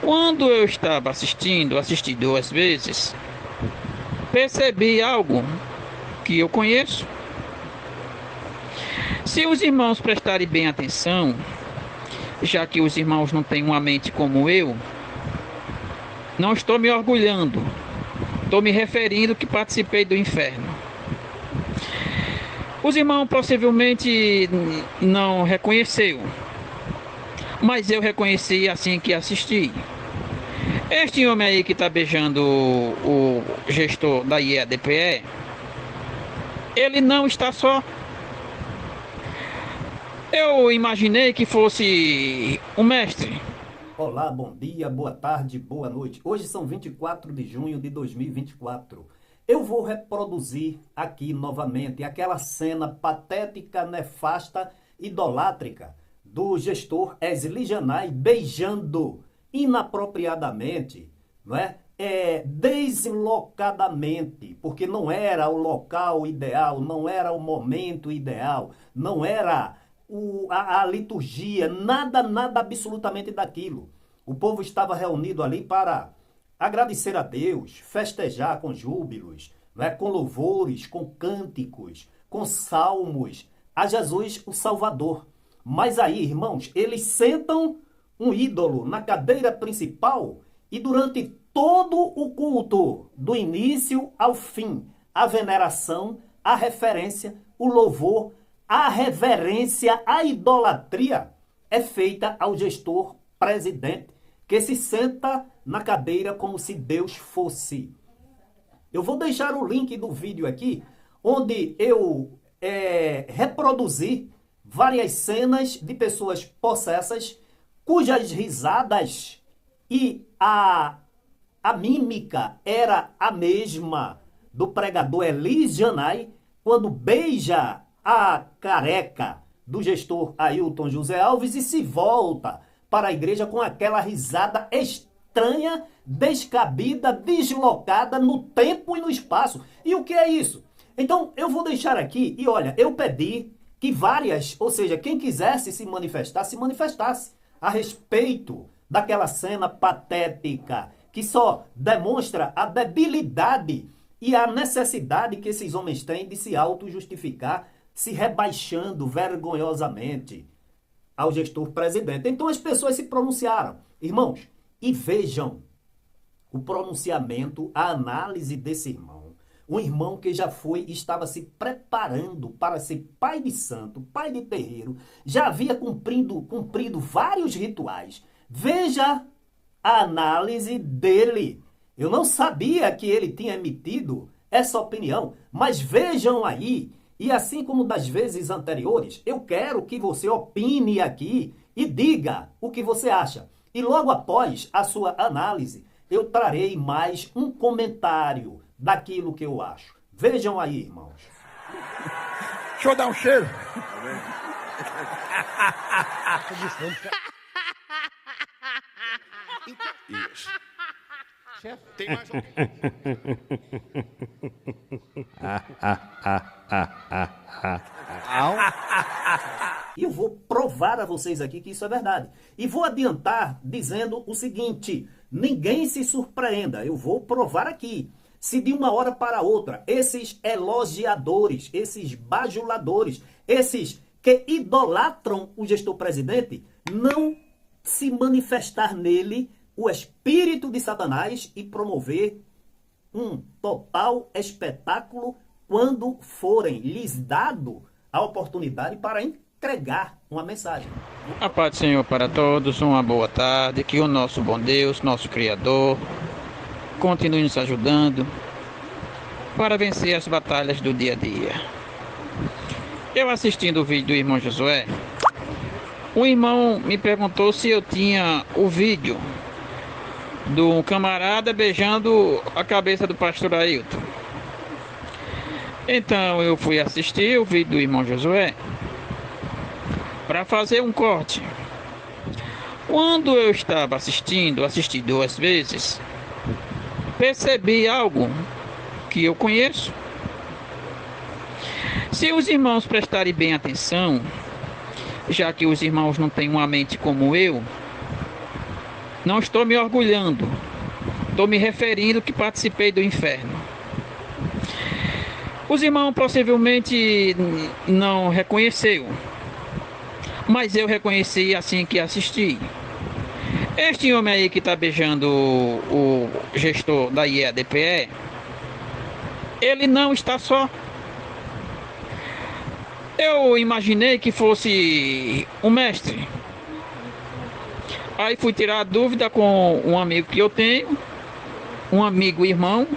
Quando eu estava assisti 2 vezes, percebi algo que eu conheço. Se os irmãos prestarem bem atenção, já que os irmãos não têm uma mente como eu, não estou me orgulhando, estou me referindo que participei do inferno. Os irmãos possivelmente não reconheceu, mas eu reconheci assim que assisti. Este homem aí que está beijando o gestor da IEDPE, ele não está só. Eu imaginei que fosse um mestre. Olá, bom dia, boa tarde, boa noite. Hoje são 24 de junho de 2024. Eu vou reproduzir aqui novamente aquela cena patética, nefasta, idolátrica do gestor Wesley Janai beijando inapropriadamente, não é? Deslocadamente, porque não era o local ideal, não era o momento ideal, não era a liturgia, nada absolutamente daquilo. O povo estava reunido ali para agradecer a Deus, festejar com júbilos, né, com louvores, com cânticos, com salmos, a Jesus o Salvador. Mas aí, irmãos, eles sentam um ídolo na cadeira principal e durante todo o culto, do início ao fim, a veneração, a referência, o louvor, a reverência, a idolatria é feita ao gestor presidente, que se senta na cadeira como se Deus fosse. Eu vou deixar o link do vídeo aqui, onde eu reproduzi várias cenas de pessoas possessas, cujas risadas e a mímica era a mesma do pregador Elis Janai, quando beija a careca do gestor Ailton José Alves e se volta para a igreja com aquela risada estranha, descabida, deslocada no tempo e no espaço. E o que é isso? Então, eu vou deixar aqui, e olha, eu pedi que várias, ou seja, quem quisesse se manifestasse a respeito daquela cena patética, que só demonstra a debilidade e a necessidade que esses homens têm de se auto-justificar, se rebaixando vergonhosamente ao gestor presidente. Então as pessoas se pronunciaram. Irmãos, e vejam o pronunciamento, a análise desse irmão. Um irmão que já estava se preparando para ser pai de santo, pai de terreiro, já havia cumprido vários rituais. Veja a análise dele. Eu não sabia que ele tinha emitido essa opinião, mas vejam aí. E assim como das vezes anteriores, eu quero que você opine aqui e diga o que você acha. E logo após a sua análise, eu trarei mais um comentário daquilo que eu acho. Vejam aí, irmãos. Deixa eu dar um cheiro. Isso. Chefe, tem mais um. E eu vou provar a vocês aqui que isso é verdade. E vou adiantar dizendo o seguinte: ninguém se surpreenda, eu vou provar aqui. Se de uma hora para outra, esses elogiadores, esses bajuladores, esses que idolatram o gestor presidente, não se manifestar nele o espírito de Satanás e promover um total espetáculo quando forem lhes dado a oportunidade para entregar uma mensagem. A paz do Senhor para todos, uma boa tarde, que o nosso bom Deus, nosso Criador, continue nos ajudando para vencer as batalhas do dia a dia. Eu assistindo o vídeo do irmão Josué, o irmão me perguntou se eu tinha o vídeo do camarada beijando a cabeça do pastor Ailton. Então eu fui assistir o vídeo do irmão Josué para fazer um corte. Quando eu estava assisti 2 vezes, percebi algo que eu conheço. Se os irmãos prestarem bem atenção, já que os irmãos não têm uma mente como eu, Não estou me orgulhando. Estou me referindo que participei do inferno. Os irmãos possivelmente não reconheceram, mas eu reconheci assim que assisti. Este homem aí que está beijando o gestor da IEDPE, ele não está só. Eu imaginei que fosse um mestre. Aí fui tirar a dúvida com um amigo que eu tenho, um amigo irmão,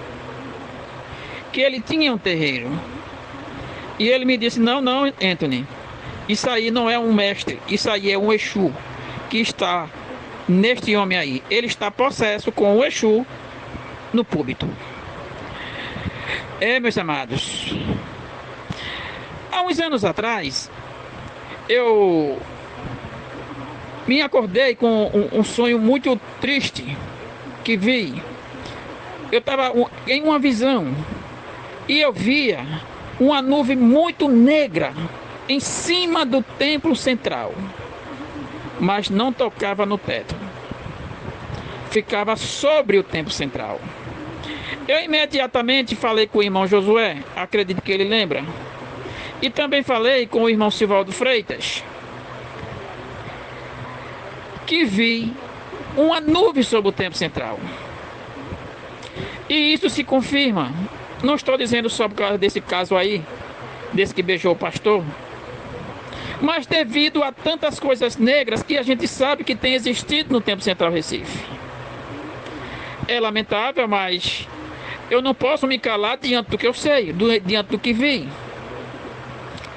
que ele tinha um terreiro. E ele me disse, não, Anthony, isso aí não é um mestre, isso aí é um Exu que está neste homem aí. Ele está possesso com o Exu no púlpito. Meus amados, há uns anos atrás, eu me acordei com um sonho muito triste que vi. Eu estava em uma visão e eu via uma nuvem muito negra em cima do templo central, mas não tocava no teto, ficava sobre o templo central. Eu imediatamente falei com o irmão Josué, acredito que ele lembra, e também falei com o irmão Silvaldo Freitas, que vi uma nuvem sobre o templo central. E isso se confirma. Não estou dizendo só por causa desse caso aí, desse que beijou o pastor, mas devido a tantas coisas negras que a gente sabe que tem existido no Templo Central Recife. É lamentável, mas eu não posso me calar diante do que eu sei, diante do que vi.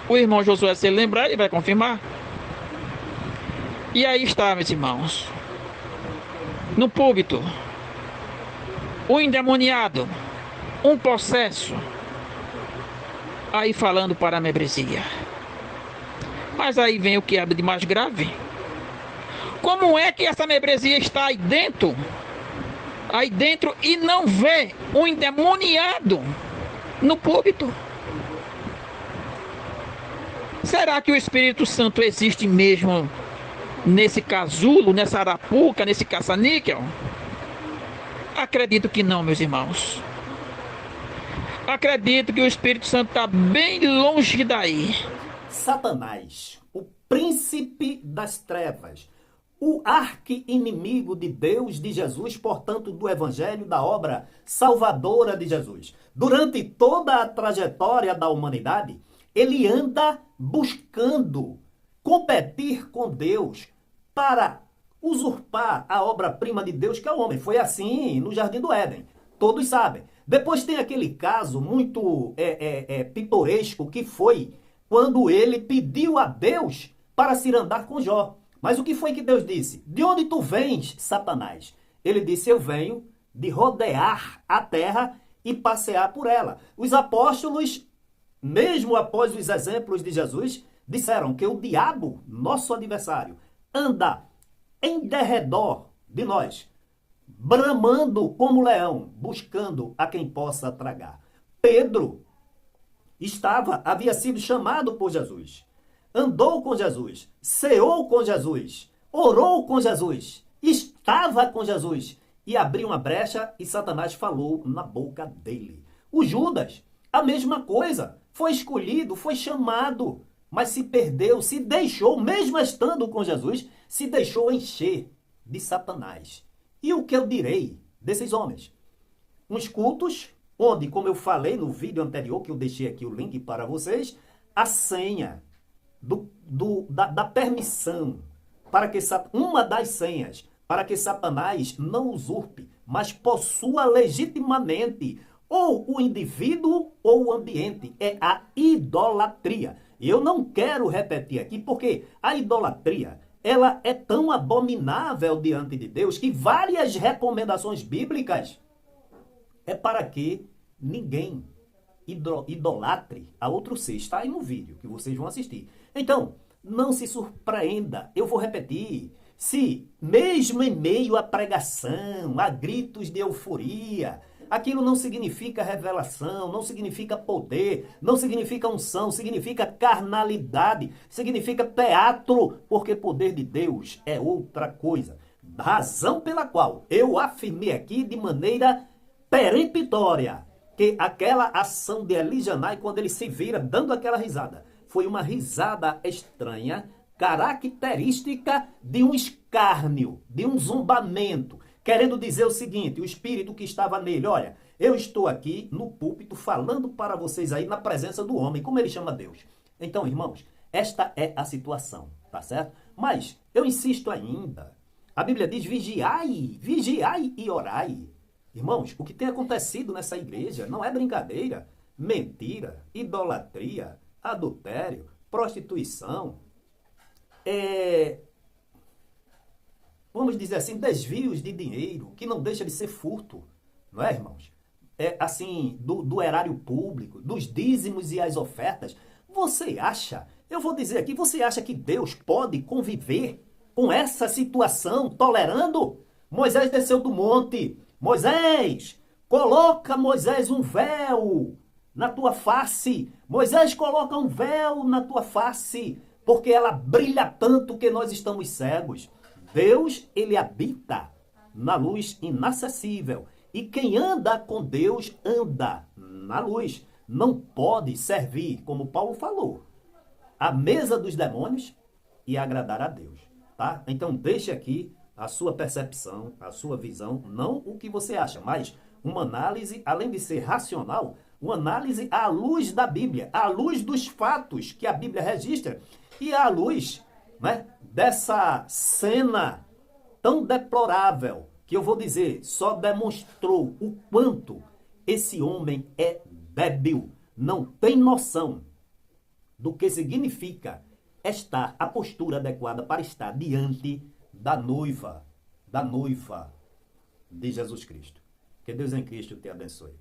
O irmão Josué, se ele lembrar, ele vai confirmar. E aí está, meus irmãos, no púlpito, o endemoniado, um possesso, aí falando para a membresia. Mas aí vem o que é de mais grave. Como é que essa membresia está aí dentro e não vê um endemoniado no púlpito? Será que o Espírito Santo existe mesmo nesse casulo, nessa arapuca, nesse caça-níquel? Acredito que não, meus irmãos. Acredito que o Espírito Santo está bem longe daí. Satanás, o príncipe das trevas, o arqui-inimigo de Deus, de Jesus, portanto, do Evangelho, da obra salvadora de Jesus. Durante toda a trajetória da humanidade, ele anda buscando competir com Deus para usurpar a obra-prima de Deus, que é o homem. Foi assim no Jardim do Éden. Todos sabem. Depois tem aquele caso muito pitoresco, que foi quando ele pediu a Deus para se andar com Jó. Mas o que foi que Deus disse? De onde tu vens, Satanás? Ele disse, eu venho de rodear a terra e passear por ela. Os apóstolos, mesmo após os exemplos de Jesus, disseram que o diabo, nosso adversário, anda em derredor de nós, bramando como leão, buscando a quem possa tragar. Pedro havia sido chamado por Jesus, andou com Jesus, ceou com Jesus, orou com Jesus, estava com Jesus, e abriu uma brecha e Satanás falou na boca dele. O Judas, a mesma coisa, foi escolhido, foi chamado, mas se perdeu, se deixou, mesmo estando com Jesus, se deixou encher de Satanás. E o que eu direi desses homens? Uns cultos, onde, como eu falei no vídeo anterior, que eu deixei aqui o link para vocês, a senha da permissão, para que uma das senhas, para que Satanás não usurpe, mas possua legitimamente ou o indivíduo ou o ambiente, é a idolatria. Eu não quero repetir aqui, porque a idolatria, ela é tão abominável diante de Deus que várias recomendações bíblicas é para que ninguém idolatre a outro ser. Está aí no vídeo que vocês vão assistir. Então, não se surpreenda, eu vou repetir. Se, mesmo em meio à pregação, a gritos de euforia, aquilo não significa revelação, não significa poder, não significa unção, significa carnalidade, significa teatro, porque poder de Deus é outra coisa. Razão pela qual eu afirmei aqui de maneira peremptória que aquela ação de Eli Janai, quando ele se vira dando aquela risada, foi uma risada estranha, característica de um escárnio, de um zombamento, querendo dizer o seguinte, o espírito que estava nele, olha, eu estou aqui no púlpito falando para vocês aí na presença do homem, como ele chama Deus. Então, irmãos, esta é a situação, tá certo? Mas eu insisto ainda, a Bíblia diz vigiai e orai. Irmãos, o que tem acontecido nessa igreja não é brincadeira. Mentira, idolatria, adultério, prostituição, vamos dizer assim, desvios de dinheiro, que não deixa de ser furto, não é, irmãos? Assim, do erário público, dos dízimos e as ofertas. Você acha, eu vou dizer aqui, você acha que Deus pode conviver com essa situação, tolerando? Moisés desceu do monte. Moisés, coloca, Moisés, um véu na tua face. Moisés, coloca um véu na tua face, porque ela brilha tanto que nós estamos cegos. Deus, ele habita na luz inacessível. E quem anda com Deus, anda na luz. Não pode servir, como Paulo falou, à mesa dos demônios e agradar a Deus. Tá? Então, deixe aqui a sua percepção, a sua visão, não o que você acha, mas uma análise, além de ser racional, uma análise à luz da Bíblia, à luz dos fatos que a Bíblia registra e à luz, né, dessa cena tão deplorável, que eu vou dizer, só demonstrou o quanto esse homem é débil, não tem noção do que significa estar, a postura adequada para estar diante da noiva de Jesus Cristo. Que Deus em Cristo te abençoe.